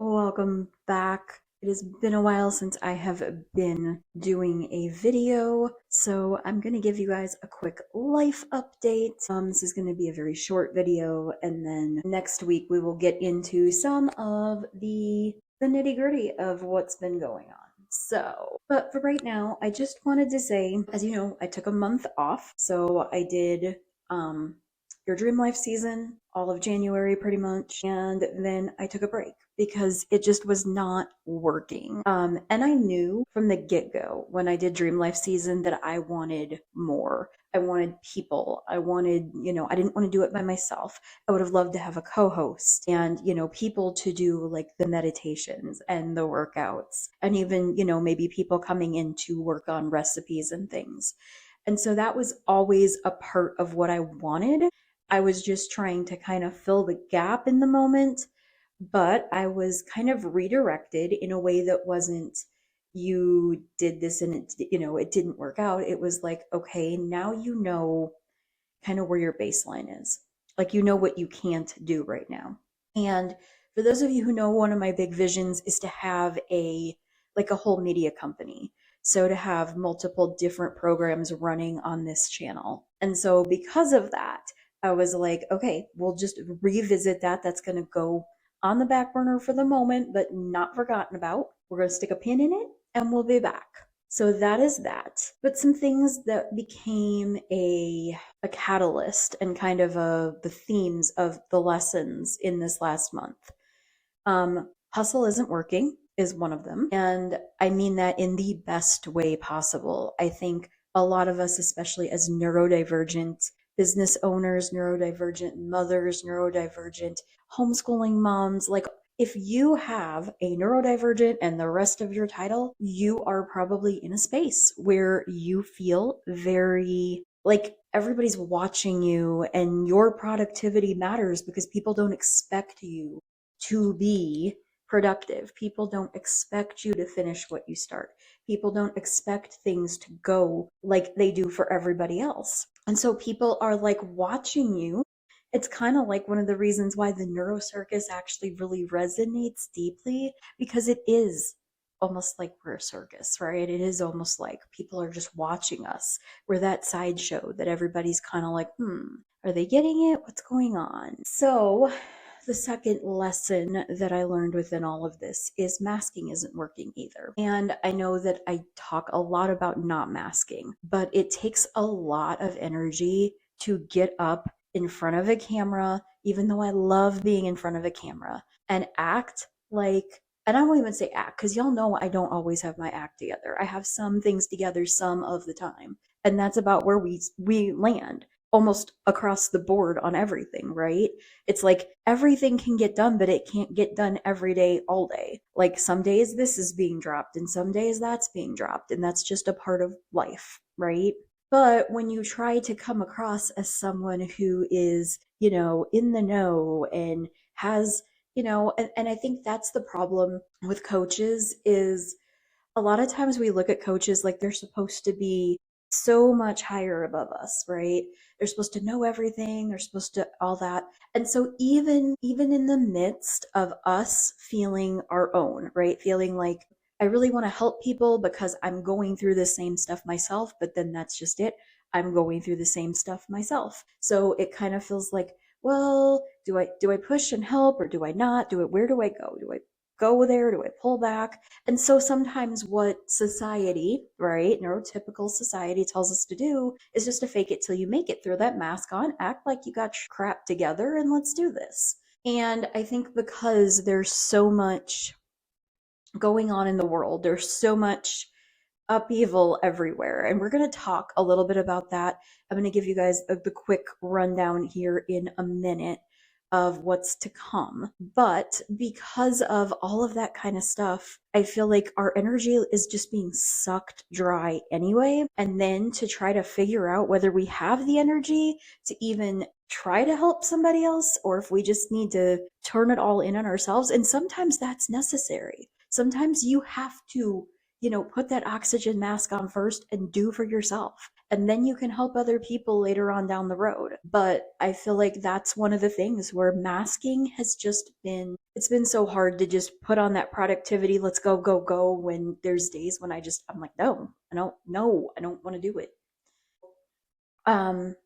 Welcome back. It has been a while since I have been doing a video, so I'm going to give you guys a quick life update. This is going to be a very short video, and then next week we will get into some of the nitty-gritty of what's been going on. But for right now, I just wanted to say, as you know, I took a month off, so I did um your dream life season all of January pretty much, and then I took a break because it just was not working. And I knew from the get-go when I did dream life season that I wanted more. I wanted people. I wanted, I didn't want to do it by myself. I would have loved to have a co-host and, people to do like the meditations and the workouts and even, maybe people coming in to work on recipes and things. And so that was always a part of what I wanted. I was just trying to kind of fill the gap in the moment, but I was kind of redirected in a way that wasn't, you did this and it didn't work out. It was like, okay, now you know kind of where your baseline is. Like, you know what you can't do right now. And for those of you who know, one of my big visions is to have a whole media company. So to have multiple different programs running on this channel. And so because of that, I was like, okay, we'll just revisit that. That's going to go on the back burner for the moment, but not forgotten about. We're going to stick a pin in it and we'll be back. So that is that. But some things that became a catalyst and kind of the themes of the lessons in this last month. Hustle isn't working is one of them. And I mean that in the best way possible. I think a lot of us, especially as neurodivergent business owners, neurodivergent mothers, neurodivergent homeschooling moms, like if you have a neurodivergent and the rest of your title, you are probably in a space where you feel very like everybody's watching you and your productivity matters because people don't expect you to be productive. People don't expect you to finish what you start. People don't expect things to go like they do for everybody else. And so people are like watching you. It's kind of like one of the reasons why the neurocircus actually really resonates deeply because it is almost like we're a circus, right? It is almost like people are just watching us. We're that sideshow that everybody's kind of like, are they getting it? What's going on? So the second lesson that I learned within all of this is masking isn't working either. And I know that I talk a lot about not masking, but it takes a lot of energy to get up in front of a camera, even though I love being in front of a camera, and act like, and I won't even say act, because y'all know I don't always have my act together. I have some things together some of the time. And that's about where we land almost across the board on everything, right? It's like everything can get done, but it can't get done every day, all day. Like some days this is being dropped and some days that's being dropped. And that's just a part of life, right? But when you try to come across as someone who is, in the know and has, and I think that's the problem with coaches is a lot of times we look at coaches like they're supposed to be so much higher above us, right? They're supposed to know everything, they're supposed to all that. And so even in the midst of us feeling our own, right? Feeling like I really want to help people because I'm going through the same stuff myself, but then that's just it. I'm going through the same stuff myself. So it kind of feels like, well, do I push and help or do I not? Where do I go? Do I go there? Do I pull back? And so sometimes what society, right, neurotypical society tells us to do is just to fake it till you make it. Throw that mask on, act like you got your crap together, and let's do this. And I think because there's so much going on in the world, there's so much upheaval everywhere. And we're going to talk a little bit about that. I'm going to give you guys the quick rundown here in a minute of what's to come. But because of all of that kind of stuff, I feel like our energy is just being sucked dry anyway. And then to try to figure out whether we have the energy to even try to help somebody else or if we just need to turn it all in on ourselves. And sometimes that's necessary. Sometimes you have to put that oxygen mask on first and do for yourself. and then you can help other people later on down the road. But I feel like that's one of the things where masking has just been, it's been so hard to just put on that productivity, let's go, go, go, when there's days when I'm like, no, I don't want to do it. Um,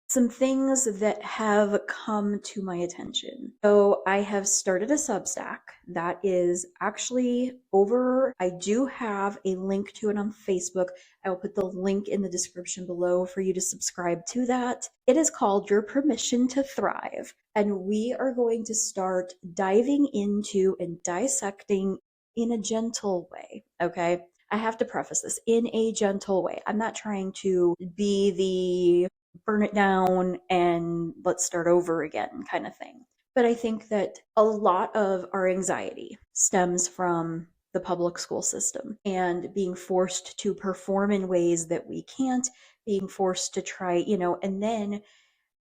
some things that have come to my attention. So I have started a Substack that is actually over. I do have a link to it on Facebook. I will put the link in the description below for you to subscribe to that. It is called Your Permission to Thrive. And we are going to start diving into and dissecting in a gentle way. Okay. I have to preface this in a gentle way. I'm not trying to be the burn it down and let's start over again kind of thing. But I think that a lot of our anxiety stems from the public school system and being forced to perform in ways that we can't, being forced to try, and then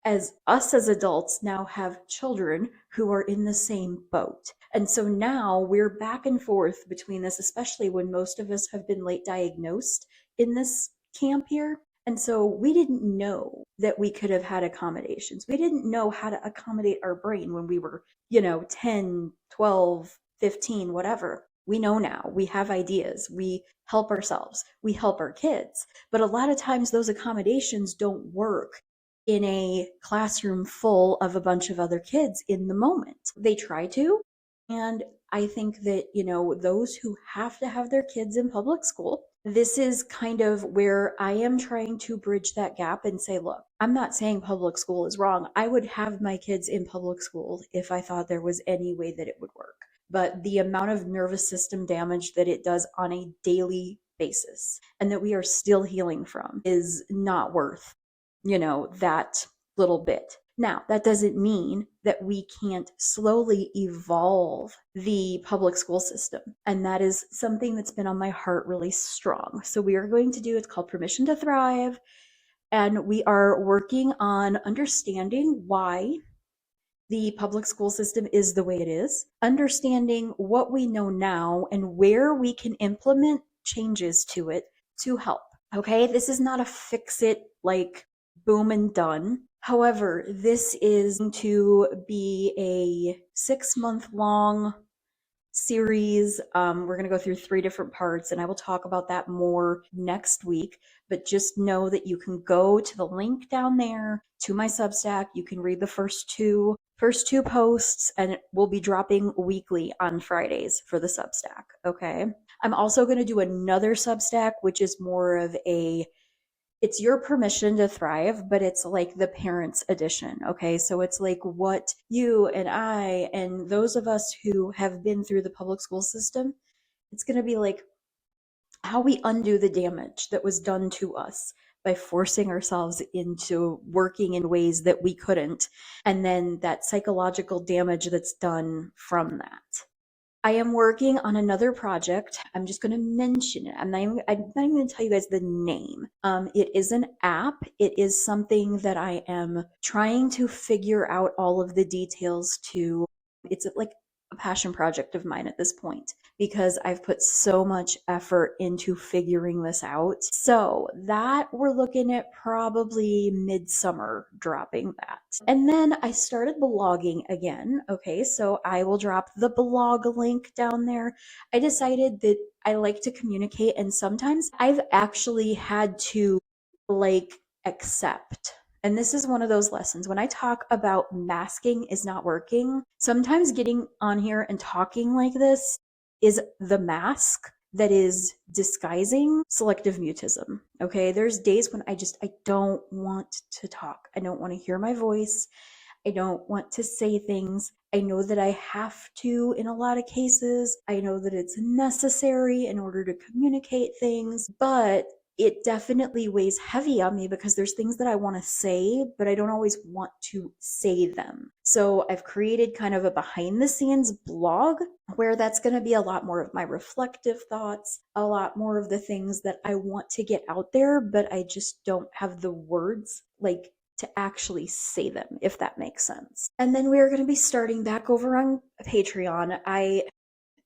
as us as adults now have children who are in the same boat. And so now we're back and forth between this, especially when most of us have been late diagnosed in this camp here. And so we didn't know that we could have had accommodations. We didn't know how to accommodate our brain when we were, 10, 12, 15, whatever. We know now. We have ideas. We help ourselves. We help our kids. But a lot of times those accommodations don't work in a classroom full of a bunch of other kids in the moment. They try to. And I think that, those who have to have their kids in public school, this is kind of where I am trying to bridge that gap and say, look, I'm not saying public school is wrong. I would have my kids in public school if I thought there was any way that it would work. But the amount of nervous system damage that it does on a daily basis and that we are still healing from is not worth that little bit. Now, that doesn't mean that we can't slowly evolve the public school system. And that is something that's been on my heart really strong. So we are going to do, it's called Permission to Thrive. And we are working on understanding why the public school system is the way it is, understanding what we know now and where we can implement changes to it to help. Okay, this is not a fix it like boom and done. However, this is going to be a 6-month long series. We're going to go through 3 different parts, and I will talk about that more next week. But just know that you can go to the link down there to my Substack. You can read the first two posts, and it will be dropping weekly on Fridays for the Substack. Okay. I'm also going to do another Substack, which is more of it's Your Permission to Thrive, but it's like the parents edition. Okay. So it's like what you and I and those of us who have been through the public school system, it's going to be like how we undo the damage that was done to us by forcing ourselves into working in ways that we couldn't. And then that psychological damage that's done from that. I am working on another project. I'm just going to mention it. I'm not even going to tell you guys the name. It is an app. It is something that I am trying to figure out all of the details to. It's like a passion project of mine at this point because I've put so much effort into figuring this out. So that we're looking at probably midsummer dropping that. And then I started blogging again. Okay, so I will drop the blog link down there. I decided that I like to communicate, and sometimes I've actually had to accept. And this is one of those lessons. When I talk about masking is not working, sometimes getting on here and talking like this is the mask that is disguising selective mutism. Okay. There's days when I don't want to talk. I don't want to hear my voice. I don't want to say things. I know that I have to in a lot of cases. I know that it's necessary in order to communicate things, but it definitely weighs heavy on me because there's things that I want to say, but I don't always want to say them. So I've created kind of a behind the scenes blog where that's going to be a lot more of my reflective thoughts, a lot more of the things that I want to get out there, but I just don't have the words to actually say them, if that makes sense. And then we are going to be starting back over on Patreon.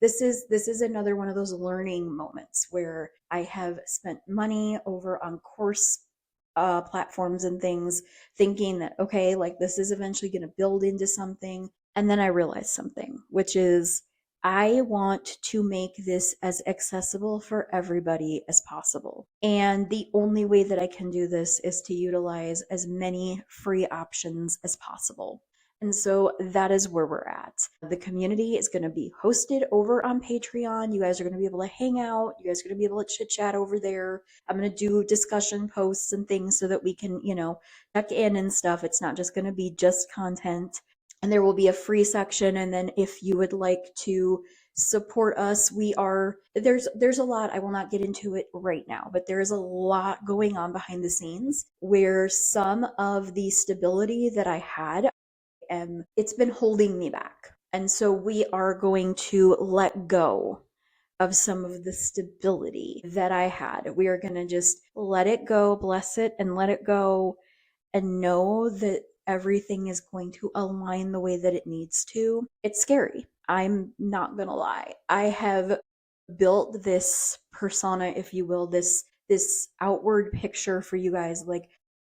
This is another one of those learning moments where I have spent money over on course platforms and things, thinking that, okay, like this is eventually going to build into something. And then I realized something, which is I want to make this as accessible for everybody as possible. And the only way that I can do this is to utilize as many free options as possible. And so that is where we're at. The community is going to be hosted over on Patreon. You guys are going to be able to hang out. You guys are going to be able to chit chat over there. I'm going to do discussion posts and things so that we can, check in and stuff. It's not just going to be just content. And there will be a free section. And then if you would like to support us, there's a lot. I will not get into it right now, but there is a lot going on behind the scenes where some of the stability that I had, it's been holding me back. And so we are going to let go of some of the stability that I had. We are going to just let it go, bless it, and let it go, and know that everything is going to align the way that it needs to. It's scary. I'm not going to lie. I have built this persona, if you will, this outward picture for you guys, like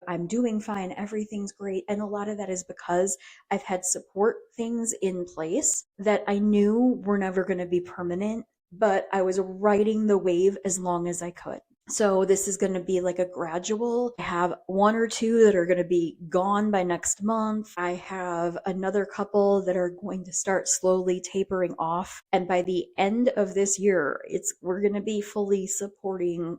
I'm doing fine, everything's great. And a lot of that is because I've had support things in place that I knew were never going to be permanent, but I was riding the wave as long as I could. So this is going to be like a gradual. I have one or two that are going to be gone by next month. I have another couple that are going to start slowly tapering off. And by the end of this year, we're going to be fully supporting,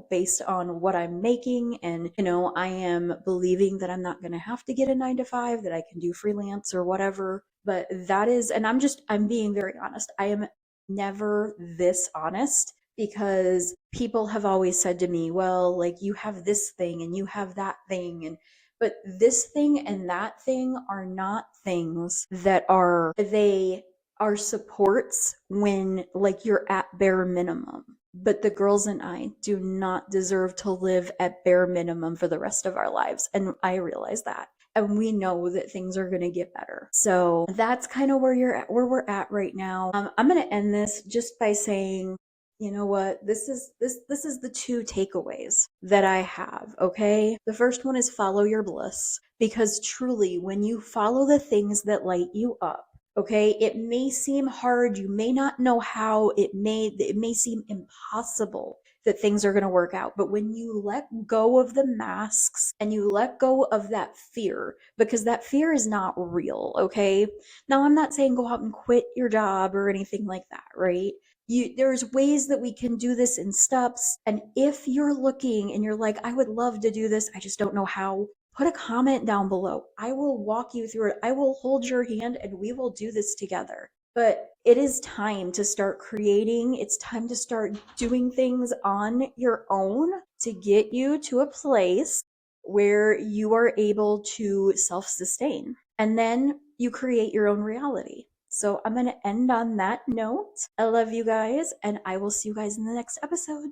based on what I'm making. And, I am believing that I'm not going to have to get a 9 to 5, that I can do freelance or whatever. But that is, and I'm being very honest. I am never this honest, because people have always said to me, well, like you have this thing and you have that thing, but this thing and that thing are not things they are supports when like you're at bare minimum. But the girls and I do not deserve to live at bare minimum for the rest of our lives. And I realize that. And we know that things are going to get better. So that's kind of where we're at right now. I'm going to end this just by saying, you know what, this is the 2 takeaways that I have. Okay, the first one is follow your bliss, because truly when you follow the things that light you up, okay, it may seem hard, you may not know how, it may seem impossible that things are going to work out. But when you let go of the masks and you let go of that fear, because that fear is not real, okay? Now, I'm not saying go out and quit your job or anything like that, right? There's ways that we can do this in steps. And if you're looking and you're like, I would love to do this, I just don't know how, put a comment down below. I will walk you through it. I will hold your hand and we will do this together. But it is time to start creating. It's time to start doing things on your own to get you to a place where you are able to self-sustain. And then you create your own reality. So I'm going to end on that note. I love you guys, and I will see you guys in the next episode.